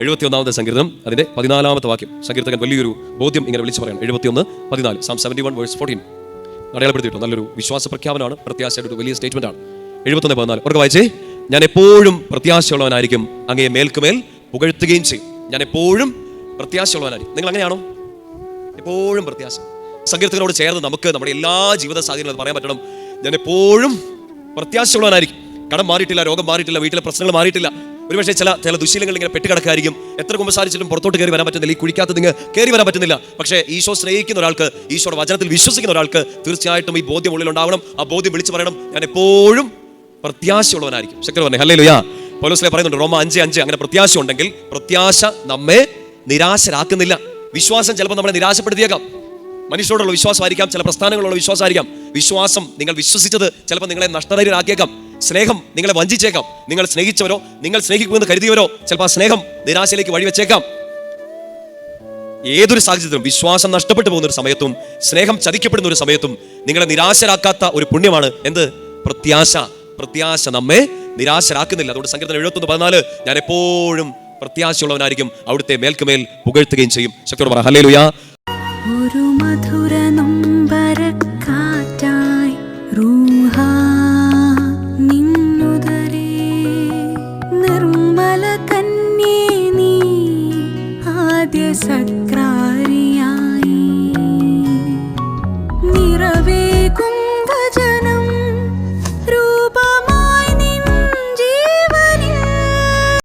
71-ാമത്തെ സങ്കീർത്തനം അതിന്റെ 14-ാമത്തെ വാക്യം. സങ്കീർത്തകൻ വലിയൊരു ബോധ്യം ഇങ്ങനെ വിളിച്ചു പറയണം. 71:14 Psalm 71:14 അടയാളപ്പെടുത്തിയിട്ടു. നല്ലൊരു വിശ്വാസ പ്രഖ്യാപനമാണ്, പ്രത്യാശയുടെ ഒരു വലിയ സ്റ്റേറ്റ്മെന്റ് ആണ്. 71:14 അവർക്ക് വായിച്ചേ. ഞാൻ എപ്പോഴും പ്രത്യാശയുള്ളവനായിരിക്കും, അങ്ങയെ മേൽക്കുമേൽ പുകഴ്ത്തുകയും ചെയ്യും. ഞാൻ എപ്പോഴും പ്രത്യാശയുള്ളവനായിരിക്കും. നിങ്ങൾ അങ്ങനെയാണോ? എപ്പോഴും പ്രത്യാശ. സങ്കീർത്തകനോട് ചേർന്ന് നമുക്ക് നമ്മുടെ എല്ലാ ജീവിത സാഹചര്യങ്ങളും പറയാൻ പറ്റണം. ഞാൻ എപ്പോഴും പ്രത്യാശയുള്ളവനായിരിക്കും. കടം മാറിയിട്ടില്ല, രോഗം മാറിയിട്ടില്ല, വീട്ടിലെ പ്രശ്നങ്ങൾ മാറിയിട്ടില്ല, ഒരുപക്ഷെ ചില ദുശീലങ്ങൾ ഇങ്ങനെ പെട്ടുകിടക്കായിരിക്കും. എത്ര കുമ്പസാരിച്ചിട്ടും പുറത്തോട്ട് കയറി വരാൻ പറ്റുന്നില്ല, ഈ കുഴിക്കകത്ത് നിങ്ങൾ കയറി വരാൻ പറ്റുന്നില്ല. പക്ഷേ ഈശോ സ്നേഹിക്കുന്ന ഒരാൾക്ക്, ഈശോയുടെ വചനത്തിൽ വിശ്വസിക്കുന്ന ഒരാൾക്ക് തീർച്ചയായിട്ടും ഈ ബോധ്യം ഉള്ളിൽ ഉണ്ടാവണം. ആ ബോധ്യം വിളിച്ചു പറയണം, ഞാൻ എപ്പോഴും പ്രത്യാശയുള്ളവനായിരിക്കും. ശക്തി പറഞ്ഞേ ഹല്ലേലൂയ. പൗലോസ് പറയുന്നുണ്ട് റോമ 5:5 അങ്ങനെ പ്രത്യാശ ഉണ്ടെങ്കിൽ പ്രത്യാശ നമ്മെ നിരാശരാക്കുന്നില്ല. വിശ്വാസം ചിലപ്പോൾ നമ്മളെ നിരാശപ്പെടുത്തിയേക്കാം. മനുഷ്യരോടുള്ള വിശ്വാസമായിരിക്കാം, ചില പ്രസ്ഥാനങ്ങളുള്ള വിശ്വാസമായിരിക്കാം. വിശ്വാസം നിങ്ങൾ വിശ്വസിച്ചത് ചിലപ്പോൾ നിങ്ങളെ നഷ്ടധൈര്യരാക്കിയേക്കാം. സ്നേഹം നിങ്ങളെ വഞ്ചിച്ചേക്കാം. നിങ്ങൾ സ്നേഹിച്ചവരോ നിങ്ങൾ സ്നേഹിക്കുമെന്ന് കരുതിയവരോ ചിലപ്പോൾ ആ സ്നേഹം നിരാശയിലേക്ക് വഴിവെച്ചേക്കാം. ഏതൊരു സാഹചര്യത്തിലും വിശ്വാസം നഷ്ടപ്പെട്ടു പോകുന്ന ഒരു സമയത്തും സ്നേഹം ചതിക്കപ്പെടുന്ന ഒരു സമയത്തും നിങ്ങളെ നിരാശരാക്കാത്ത ഒരു പുണ്യമാണ് എന്ത്? പ്രത്യാശ. പ്രത്യാശ നമ്മെ നിരാശരാക്കുന്നില്ല. അതുകൊണ്ട് സങ്കീർത്തനം 71:14 ഞാൻ എപ്പോഴും പ്രത്യാശയുള്ളവനായിരിക്കും, അവിടുത്തെ മേൽക്കുമേൽ പുകഴ്ത്തുകയും ചെയ്യും. ശക്തിയോട് പറ ഹല്ലേലൂയ. ഒരു മധുര